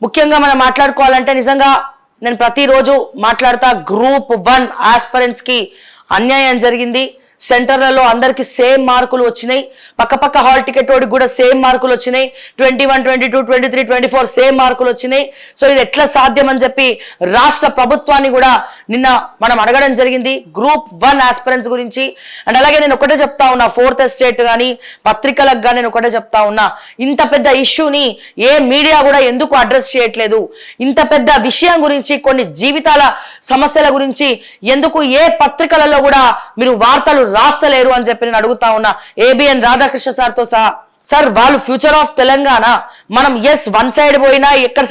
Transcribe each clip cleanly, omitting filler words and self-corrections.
ముఖ్యంగా మనం మాట్లాడుకోవాలంటే నిజంగా నేను ప్రతిరోజు మాట్లాడుతా గ్రూప్ 1 ఆస్పిరెంట్స్ కి అన్యాయం జరిగింది. సెంటర్లలో అందరికి సేమ్ మార్కులు వచ్చినాయి. పక్క హాల్ టికెట్ వాడికి కూడా సేమ్ మార్కులు వచ్చినాయి. 21, 22, 23, 24 సేమ్ మార్కులు వచ్చినాయి. సో ఇది ఎట్లా సాధ్యం అని చెప్పి రాష్ట్ర ప్రభుత్వాన్ని కూడా నిన్న మనం అడగడం జరిగింది గ్రూప్ 1 ఆస్పిరెంట్స్ గురించి. అండ్ అలాగే నేను ఒకటే చెప్తా ఉన్నా, 4th ఎస్టేట్ కానీ పత్రికలకు కానీ నేను ఒకటే చెప్తా ఉన్నా, ఇంత పెద్ద ఇష్యూని ఏ మీడియా కూడా ఎందుకు అడ్రస్ చేయట్లేదు? ఇంత పెద్ద విషయం గురించి, కొన్ని జీవితాల సమస్యల గురించి ఎందుకు ఏ పత్రికలలో కూడా మీరు వార్తలు రాస్తలేరు అని చెప్పి నేను అడుగుతా ఉన్నా ఏబిఎన్ రాధాకృష్ణ సార్తో సహా. సార్, వాళ్ళు ఫ్యూచర్ ఆఫ్ తెలంగాణ. మనం వన్ సైడ్ పోయినా, ఎక్కడ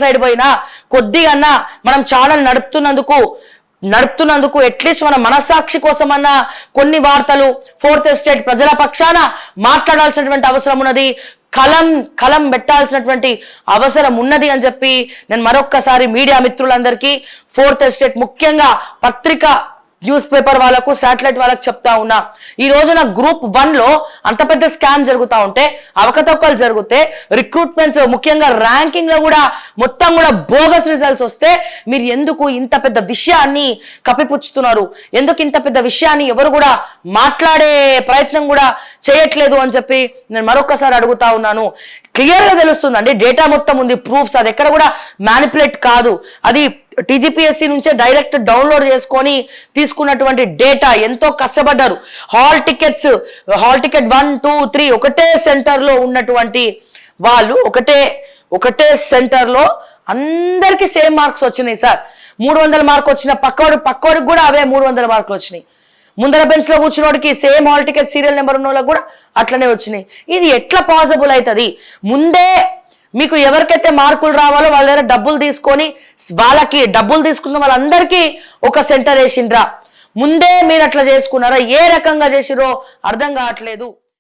సైడ్ పోయినా కొద్దిగా మనం ఛానల్ నడుపుతున్నందుకు అట్లీస్ట్ మన మనసాక్షి కోసమన్నా కొన్ని వార్తలు 4th ఎస్టేట్ ప్రజల పక్షాన మాట్లాడాల్సినటువంటి అవసరం ఉన్నది, కలం పెట్టాల్సినటువంటి అవసరం ఉన్నది అని చెప్పి నేను మరొక్కసారి మీడియా మిత్రులందరికీ, 4th ఎస్టేట్ ముఖ్యంగా పత్రిక న్యూస్ పేపర్ వాళ్ళకు, శాటిలైట్ వాళ్ళకు చెప్తా ఉన్నా. ఈ రోజున గ్రూప్ 1 లో అంత పెద్ద స్కామ్ జరుగుతూ ఉంటే, అవకతవకలు జరిగితే, రిక్రూట్మెంట్స్ ముఖ్యంగా ర్యాంకింగ్ లో కూడా మొత్తం కూడా బోగస్ రిజల్ట్స్ వస్తే మీరు ఎందుకు ఇంత పెద్ద విషయాన్ని కప్పిపుచ్చుతున్నారు? ఎందుకు ఇంత పెద్ద విషయాన్ని ఎవరు కూడా మాట్లాడే ప్రయత్నం కూడా చేయట్లేదు అని చెప్పి నేను మరొకసారి అడుగుతా ఉన్నాను. క్లియర్ గా తెలుస్తుందండి, డేటా మొత్తం ఉంది, ప్రూఫ్స్, అది ఎక్కడ కూడా మ్యానిపులేట్ కాదు. అది టీజీపీఎస్సీ నుంచే డైరెక్ట్ డౌన్లోడ్ చేసుకొని తీసుకున్నటువంటి డేటా. ఎంతో కష్టపడ్డారు. హాల్ టికెట్ 1, 2, 3 ఒకటే సెంటర్ లో ఉన్నటువంటి వాళ్ళు ఒకటే సెంటర్ లో అందరికి సేమ్ మార్క్స్ వచ్చినాయి సార్. 300 మార్క్ వచ్చిన పక్కోడికి కూడా అవే 300 మార్కులు వచ్చినాయి. ముందర బెంచ్ లో కూర్చున్నోడికి same hall ticket serial number ఉన్న వాళ్ళకి కూడా అట్లనే వచ్చినాయి. ఇది ఎట్లా పాసిబుల్ అవుతుంది? ముందే మీకు ఎవరికైతే మార్కులు రావాలో వాళ్ళ దగ్గర డబ్బులు తీసుకొని, వాళ్ళకి డబ్బులు తీసుకున్న వాళ్ళందరికీ ఒక సెంటర్ వేసిండ్రా? ముందే మీరు అట్లా చేసుకున్నారా? ఏ రకంగా చేసిరో అర్థం కావట్లేదు.